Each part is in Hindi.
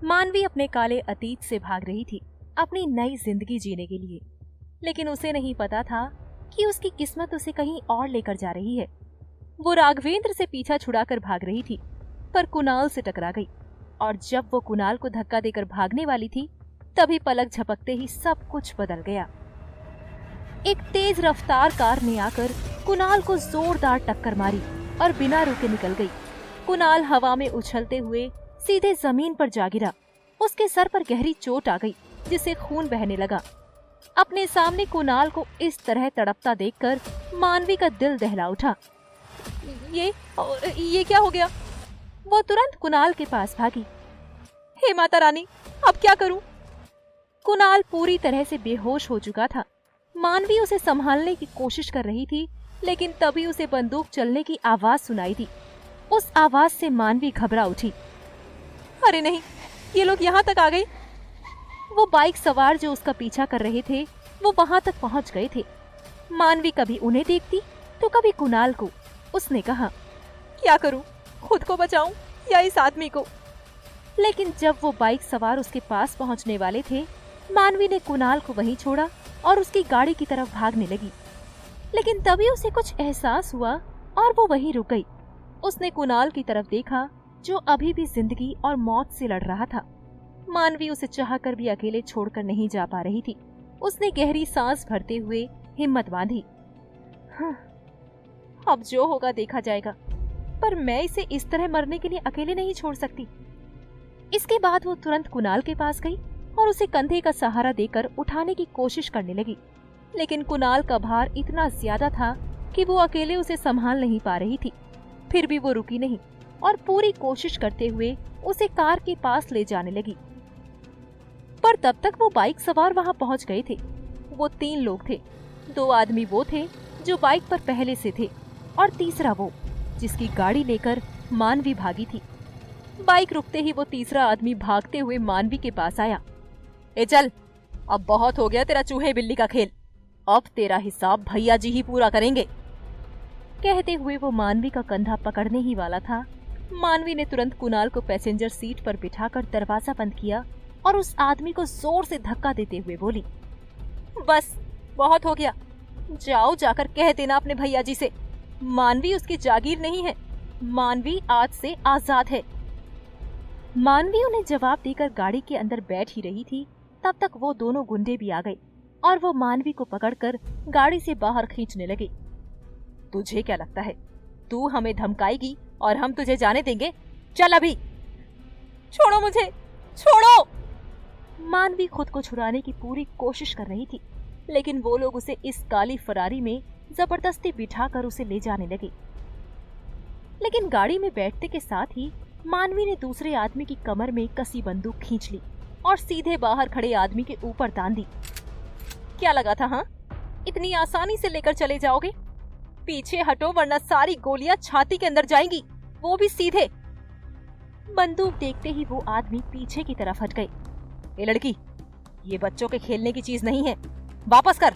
मानवी अपने काले अतीत से भाग रही थी अपनी नई जिंदगी जीने के लिए, लेकिन उसे नहीं पता था कि उसकी किस्मत उसे कहीं और लेकर जा रही है। वो राघवेंद्र से पीछा छुड़ाकर भाग रही थी, पर कुणाल से टकरा गई, और जब वो कुणाल को धक्का देकर भागने वाली थी, तभी पलक झपकते ही सब कुछ बदल गया। एक तेज रफ्तार कार ने आकर कुणाल को जोरदार टक्कर मारी और बिना रुके निकल गई। कुणाल हवा में उछलते हुए सीधे जमीन पर जा गिरा। उसके सर पर गहरी चोट आ गई, जिससे खून बहने लगा। अपने सामने कुणाल को इस तरह तड़पता देखकर मानवी का दिल दहला उठा। ये क्या हो गया? वो तुरंत कुणाल के पास भागी। हे माता रानी, अब क्या करूं? कुणाल पूरी तरह से बेहोश हो चुका था। मानवी उसे संभालने की कोशिश कर रही थी, लेकिन तभी उसे बंदूक चलने की आवाज सुनाई दी। उस आवाज से मानवी घबरा उठी। अरे नहीं, ये लोग यहाँ तक आ गए। वो बाइक सवार जो उसका पीछा कर रहे थे, वो वहां तक पहुंच गए थे। मानवी कभी उन्हें देखती तो कभी कुणाल को। उसने कहा, क्या करूं, खुद को बचाऊं या इस आदमी को? लेकिन जब वो बाइक सवार उसके पास पहुंचने वाले थे, मानवी ने कुणाल को वहीं छोड़ा और उसकी गाड़ी की तरफ भागने लगी। लेकिन तभी उसे कुछ एहसास हुआ और वो वहीं रुक गई। उसने कुणाल की तरफ देखा, जो अभी भी जिंदगी और मौत से लड़ रहा था। मानवी उसे चाहकर भी अकेले छोड़कर नहीं जा पा रही थी। उसने गहरी सांस भरते हुए हिम्मत बांधी। अब जो होगा देखा जाएगा, पर मैं इसे इस तरह मरने के लिए अकेले नहीं छोड़ सकती। इसके बाद वो तुरंत कुणाल के पास गई और उसे कंधे का सहारा देकर उठाने की कोशिश करने लगी। लेकिन कुणाल का भार इतना ज्यादा था कि वो अकेले उसे संभाल नहीं पा रही थी। फिर भी वो रुकी नहीं और पूरी कोशिश करते हुए उसे कार के पास ले जाने लगी। पर तब तक वो बाइक सवार वहां पहुंच गए थे। वो 3 लोग थे। 2 आदमी वो थे जो बाइक पर पहले से थे, और तीसरा वो जिसकी गाड़ी लेकर मानवी भागी थी। बाइक रुकते ही वो तीसरा आदमी भागते हुए मानवी के पास आया। ए चल, अब बहुत हो गया तेरा चूहे बिल्ली का खेल। अब तेरा हिसाब भैया जी ही पूरा करेंगे। कहते हुए वो मानवी का कंधा पकड़ने ही वाला था। मानवी ने तुरंत कुणाल को पैसेंजर सीट पर बिठाकर दरवाजा बंद किया और उस आदमी को जोर से धक्का देते हुए बोली, बस बहुत हो गया। जाओ, जाकर कह देना अपने भैया जी से, मानवी उसकी जागीर नहीं है। मानवी आज से आजाद है। मानवी उन्हें जवाब देकर गाड़ी के अंदर बैठ ही रही थी, तब तक वो दोनों गुंडे भी आ गए और वो मानवी को पकड़कर गाड़ी से बाहर खींचने लगे। तुझे क्या लगता है, तू हमें धमकाएगी और हम तुझे जाने देंगे? चल अभी। छोड़ो मुझे, छोड़ो। मानवी खुद को छुड़ाने की पूरी कोशिश कर रही थी, लेकिन वो लोग उसे इस काली फरारी में जबरदस्ती बिठाकर उसे ले जाने लगे। लेकिन गाड़ी में बैठते के साथ ही मानवी ने दूसरे आदमी की कमर में कसी बंदूक खींच ली और सीधे बाहर खड़े आदमी के ऊपर तान दी। क्या लगा था, हाँ? इतनी आसानी से लेकर चले जाओगे? पीछे हटो, वरना सारी गोलियां छाती के अंदर जाएंगी, वो भी सीधे। बंदूक देखते ही वो आदमी पीछे की तरफ हट गए। ए लड़की, ये बच्चों के खेलने की चीज नहीं है, वापस कर।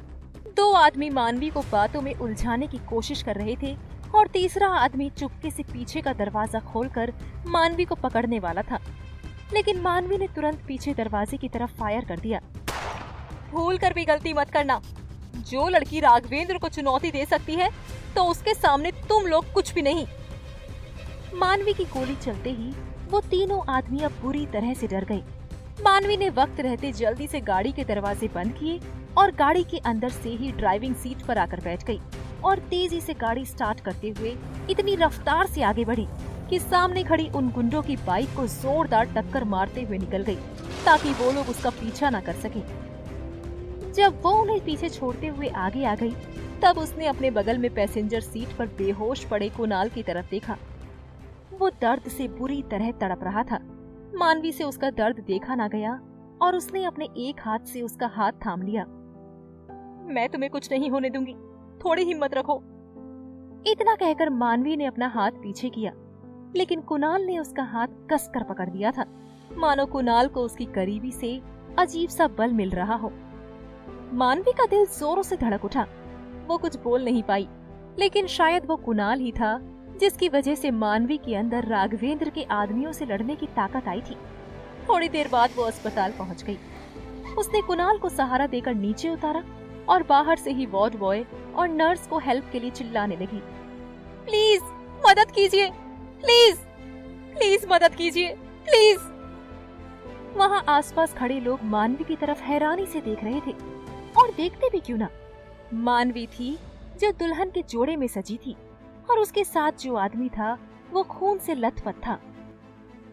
2 आदमी मानवी को बातों में उलझाने की कोशिश कर रहे थे और तीसरा आदमी चुपके से पीछे का दरवाजा खोलकर मानवी को पकड़ने वाला था। लेकिन मानवी ने तुरंत पीछे दरवाजे की तरफ फायर कर दिया। भूल कर भी गलती मत करना। जो लड़की राघवेंद्र को चुनौती दे सकती है, तो उसके सामने तुम लोग कुछ भी नहीं। मानवी की गोली चलते ही वो तीनों आदमी अब बुरी तरह से डर गए। मानवी ने वक्त रहते जल्दी से गाड़ी के दरवाजे बंद किए और गाड़ी के अंदर से ही ड्राइविंग सीट पर आकर बैठ गई और तेजी से गाड़ी स्टार्ट करते हुए इतनी रफ्तार से आगे बढ़ी कि सामने खड़ी उन गुंडों की बाइक को जोरदार टक्कर मारते हुए निकल गई, ताकि वो लोग उसका पीछा न कर सके। जब वो उन्हें पीछे छोड़ते हुए आगे आ गई, तब उसने अपने बगल में पैसेंजर सीट पर बेहोश पड़े कुणाल की तरफ देखा। वो दर्द से बुरी तरह तड़प रहा था। मानवी से उसका दर्द देखा ना गया और उसने अपने एक हाथ से उसका हाथ थाम लिया। मैं तुम्हें कुछ नहीं होने दूंगी, थोड़ी हिम्मत रखो। इतना कहकर मानवी ने अपना हाथ पीछे किया, लेकिन कुणाल ने उसका हाथ कसकर पकड़ लिया था, मानो कुणाल को उसकी करीबी से अजीब सा बल मिल रहा हो। मानवी का दिल जोरों से धड़क उठा। वो कुछ बोल नहीं पाई, लेकिन शायद वो कुणाल ही था जिसकी वजह से मानवी के अंदर राघवेंद्र के आदमियों से लड़ने की ताकत आई थी। थोड़ी देर बाद वो अस्पताल पहुंच गई। उसने कुणाल को सहारा देकर नीचे उतारा और बाहर से ही वार्ड बॉय और नर्स को हेल्प के लिए चिल्लाने लगी, प्लीज मदद कीजिए, प्लीज प्लीज मदद कीजिए, प्लीज। वहाँ आसपास खड़े लोग मानवी की तरफ हैरानी से देख रहे थे, और देखते भी क्यों ना। मानवी थी जो दुल्हन के जोड़े में सजी थी, और उसके साथ जो आदमी था वो खून से लथपथ था।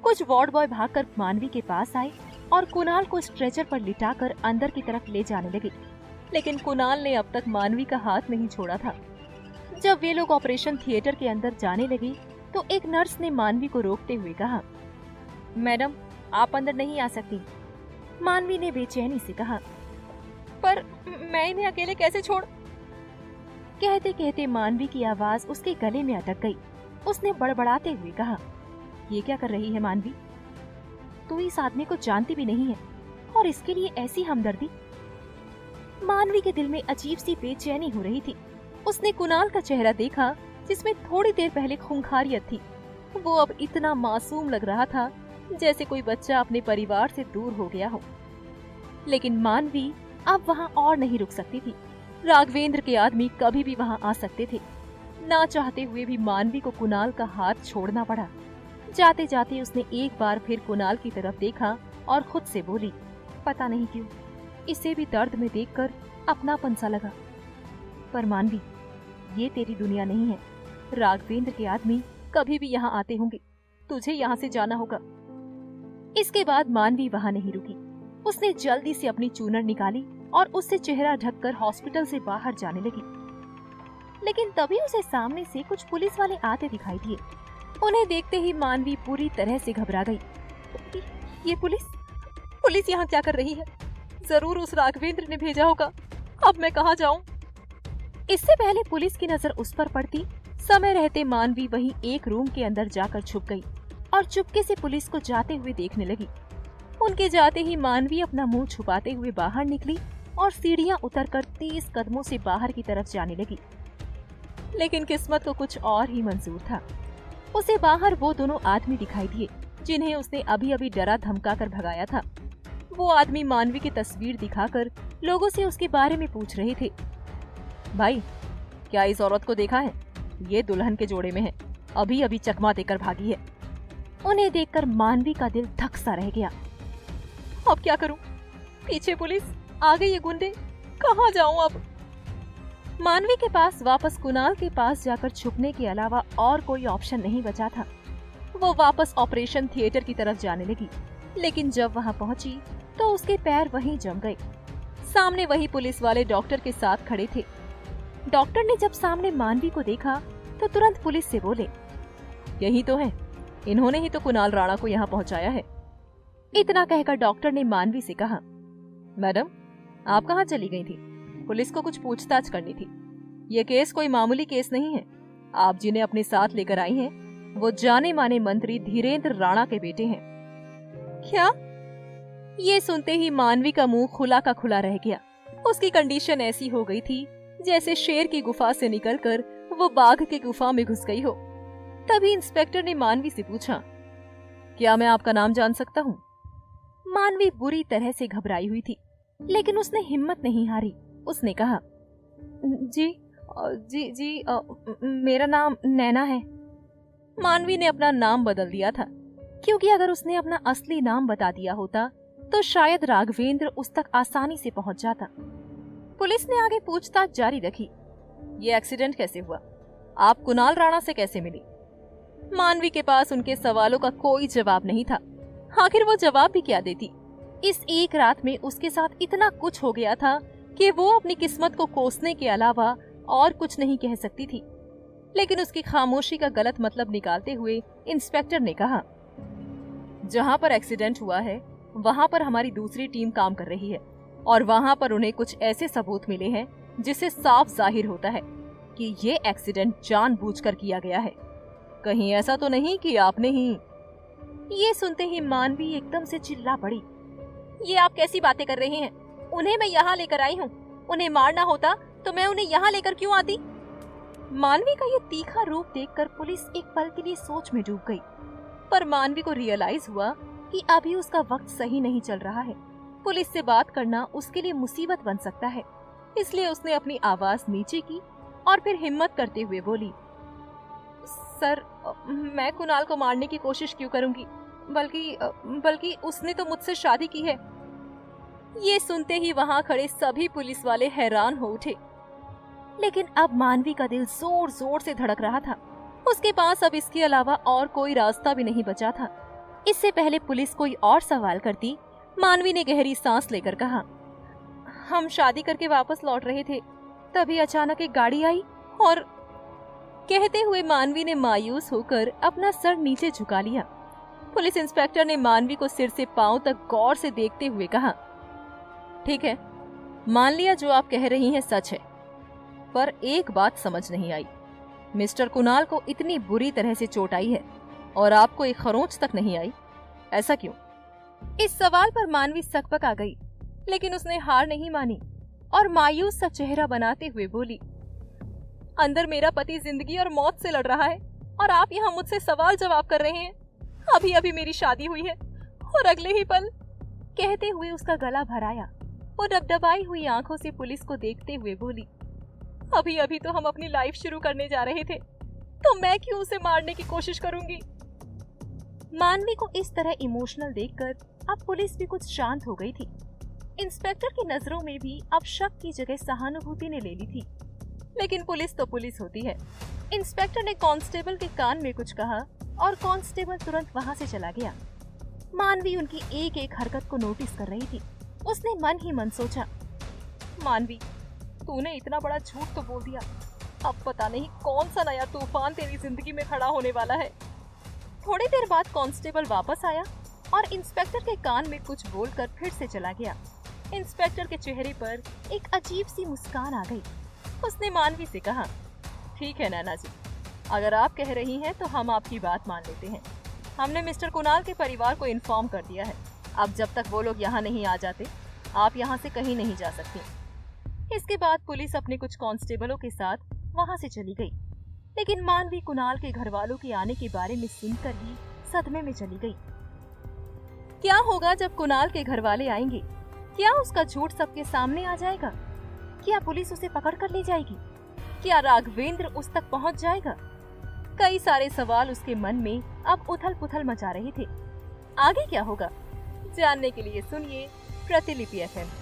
कुछ वार्ड बॉय भागकर मानवी के पास आए और कुणाल को स्ट्रेचर पर लिटाकर अंदर की तरफ ले जाने लगे, लेकिन कुणाल ने अब तक मानवी का हाथ नहीं छोड़ा था। जब वे लोग ऑपरेशन थिएटर के अंदर जाने लगे तो एक नर्स ने मानवी को रोकते हुए कहा, मैडम आप अंदर नहीं आ सकती। मानवी ने बेचैनी से कहा, पर मैं इन्हें अकेले कैसे छोड़। कहते कहते मानवी की आवाज उसके गले में अटक गई। उसने बड़बड़ाते हुए कहा, ये क्या कर रही है मानवी, तू इस आदमी को जानती भी नहीं है और इसके लिए ऐसी हमदर्दी। मानवी के दिल में अजीब सी बेचैनी हो रही थी। उसने कुणाल का चेहरा देखा जिसमें थोड़ी देर पहले खूंखारियत थी। वो अब इतना मासूम लग रहा था जैसे कोई बच्चा अपने परिवार से दूर हो गया हो। लेकिन मानवी अब वहाँ और नहीं रुक सकती थी। राघवेंद्र के आदमी कभी भी वहाँ आ सकते थे। ना चाहते हुए भी मानवी को कुणाल का हाथ छोड़ना पड़ा। जाते जाते उसने एक बार फिर कुणाल की तरफ देखा और खुद से बोली, पता नहीं क्यों इसे भी दर्द में देखकर अपनापन सा लगा। पर मानवी, ये तेरी दुनिया नहीं है। राघवेंद्र के आदमी कभी भी यहाँ आते होंगे, तुझे यहाँ से जाना होगा। इसके बाद मानवी वहाँ नहीं रुकी। उसने जल्दी से अपनी चूनर निकाली और उससे चेहरा ढककर हॉस्पिटल से बाहर जाने लगी। लेकिन तभी उसे सामने से कुछ पुलिस वाले आते दिखाई दिए। उन्हें देखते ही मानवी पूरी तरह से घबरा गई। ये पुलिस यहाँ क्या कर रही है? जरूर उस राघवेंद्र ने भेजा होगा। अब मैं कहाँ जाऊँ? इससे पहले पुलिस की नजर उस पर पड़ती, समय रहते मानवी वहीं एक रूम के अंदर जाकर छुप गई और चुपके से पुलिस को जाते हुए देखने लगी। उनके जाते ही मानवी अपना मुंह छुपाते हुए बाहर निकली और सीढ़ियां उतरकर 30 कदमों से बाहर की तरफ जाने लगी। लेकिन किस्मत को कुछ और ही मंजूर था। उसे बाहर वो दोनों आदमी दिखाई दिए जिन्हें उसने अभी अभी डरा धमका कर भगाया था। वो आदमी मानवी की तस्वीर दिखाकर लोगों से उसके बारे में पूछ रहे थे। भाई, क्या इस औरत को देखा है? ये दुल्हन के जोड़े में है, अभी अभी चकमा देकर भागी है। उन्हें देखकर मानवी का दिल धक सा रह गया। अब क्या करूं? पीछे पुलिस, आगे ये गुंडे, कहाँ जाऊं अब? मानवी के पास वापस कुणाल के पास जाकर छुपने के अलावा और कोई ऑप्शन नहीं बचा था। वो वापस ऑपरेशन थिएटर की तरफ जाने लगी, लेकिन जब वहाँ पहुंची तो उसके पैर वहीं जम गए। सामने वही पुलिस वाले डॉक्टर के साथ खड़े थे। डॉक्टर ने जब सामने मानवी को देखा तो तुरंत पुलिस से बोले, यही तो है, इन्होंने ही तो कुणाल राणा को यहाँ पहुँचाया है। इतना कहकर डॉक्टर ने मानवी से कहा, मैडम आप कहाँ चली गई थी? पुलिस को कुछ पूछताछ करनी थी। ये केस कोई मामूली केस नहीं है। आप जिन्हें अपने साथ लेकर आई हैं, वो जाने माने मंत्री धीरेन्द्र राणा के बेटे हैं। क्या? ये सुनते ही मानवी का मुंह खुला का खुला रह गया। उसकी कंडीशन ऐसी हो गई थी जैसे शेर की गुफा से निकलकर वो बाघ की गुफा में घुस गई हो। तभी इंस्पेक्टर ने मानवी से पूछा, क्या मैं आपका नाम जान सकता हूँ? मानवी बुरी तरह से घबराई हुई थी, लेकिन उसने हिम्मत नहीं हारी। उसने कहा, जी, मेरा नाम नैना है। मानवी ने अपना नाम बदल दिया था, क्योंकि अगर उसने अपना असली नाम बता दिया होता तो शायद राघवेंद्र उस तक आसानी से पहुंच जाता। पुलिस ने आगे पूछताछ जारी रखी। ये एक्सीडेंट कैसे हुआ? आप कुणाल राणा से कैसे मिली? मानवी के पास उनके सवालों का कोई जवाब नहीं था। आखिर वो जवाब भी क्या देती? इस एक रात में उसके साथ इतना कुछ हो गया था कि वो अपनी किस्मत को कोसने के अलावा और कुछ नहीं कह सकती थी। लेकिन उसकी खामोशी का गलत मतलब निकालते हुए इंस्पेक्टर ने कहा, जहां पर एक्सीडेंट हुआ है वहां पर हमारी दूसरी टीम काम कर रही है और वहां पर उन्हें कुछ ऐसे सबूत मिले हैं जिससे साफ जाहिर होता है कि ये एक्सीडेंट जानबूझकर किया गया है। कहीं ऐसा तो नहीं कि आपने ही? ये सुनते ही मानवी एकदम से चिल्ला पड़ी, ये आप कैसी बातें कर रहे हैं? उन्हें मैं यहाँ लेकर आई हूँ। उन्हें मारना होता तो मैं उन्हें यहाँ लेकर क्यों आती? मानवी का ये तीखा रूप देखकर पुलिस एक पल के लिए सोच में डूब गई। पर मानवी को रियलाइज हुआ कि अभी उसका वक्त सही नहीं चल रहा है। पुलिस से बात करना उसके लिए मुसीबत बन सकता है। इसलिए उसने अपनी आवाज नीचे की और फिर हिम्मत करते हुए बोली, सर, मैं कुणाल को मारने की कोशिश क्यों करूंगी, बल्कि उसने तो मुझसे शादी की है। ये सुनते ही वहां खड़े सभी पुलिस वाले हैरान हो उठे। लेकिन अब मानवी का दिल जोर जोर से धड़क रहा था। उसके पास अब इसके अलावा और कोई रास्ता भी नहीं बचा था। इससे पहले पुलिस कोई और सवाल करती, मानवी ने गहरी सांस लेकर कहा, हम शादी करके वापस लौट रहे थे, तभी अचानक एक गाड़ी आई और कहते हुए मानवी ने मायूस होकर अपना सर नीचे झुका लिया। पुलिस इंस्पेक्टर ने मानवी को सिर से पांव तक गौर से देखते हुए कहा, ठीक है, मान लिया जो आप कह रही हैं सच है, पर एक बात समझ नहीं आई, मिस्टर कुणाल को इतनी बुरी तरह से चोट आई है और आपको एक खरोंच तक नहीं आई, ऐसा क्यों? इस सवाल पर मानवी सकपक आ गई, लेकिन उसने हार नहीं मानी और मायूस सा चेहरा बनाते हुए बोली, अंदर मेरा पति जिंदगी और मौत से लड़ रहा है और आप यहाँ मुझसे सवाल जवाब कर रहे हैं। अभी अभी मेरी शादी हुई है और अगले ही पल। कहते हुए उसका गला भराया और डबडबाई हुई आंखों से पुलिस को देखते हुए बोली, अभी अभी तो हम अपनी लाइफ शुरू करने जा रहे थे, तो मैं क्यों उसे मारने की कोशिश करूंगी? मानवी को इस तरह इमोशनल देखकर अब पुलिस भी कुछ शांत हो गई थी। इंस्पेक्टर की नजरों में भी अब शक की जगह सहानुभूति ने ले ली थी। लेकिन पुलिस तो पुलिस होती है। इंस्पेक्टर ने कांस्टेबल के कान में कुछ कहा और कांस्टेबल तुरंत वहां से चला गया। मानवी उनकी एक एक हरकत को नोटिस कर रही थी। उसने मन ही मन सोचा, मानवी, तूने इतना बड़ा झूठ तो बोल दिया, अब पता नहीं कौन सा नया तूफान तेरी जिंदगी में खड़ा होने वाला है। थोड़ी देर बाद कांस्टेबल वापस आया और इंस्पेक्टर के कान में कुछ बोलकर फिर से चला गया। इंस्पेक्टर के चेहरे पर एक अजीब सी मुस्कान आ गई। उसने मानवी से कहा, ठीक है नैना जी, अगर आप कह रही हैं तो हम आपकी बात मान लेते हैं। हमने मिस्टर कुणाल के परिवार को इन्फॉर्म कर दिया है। अब जब तक वो लोग यहाँ नहीं आ जाते, आप यहाँ से कहीं नहीं जा सकती। इसके बाद पुलिस अपने कुछ कांस्टेबलों के साथ वहाँ से चली गई। लेकिन मानवी कुणाल के घर वालों के आने के बारे में सुनकर ही सदमे में चली गई। क्या होगा जब कुणाल के घर वाले आएंगे? क्या उसका झूठ सबके सामने आ जाएगा? क्या पुलिस उसे पकड़ कर ले जाएगी? क्या राघवेंद्र उस तक पहुंच जाएगा? कई सारे सवाल उसके मन में अब उथल पुथल मचा रहे थे। आगे क्या होगा जानने के लिए सुनिए प्रतिलिपि FM।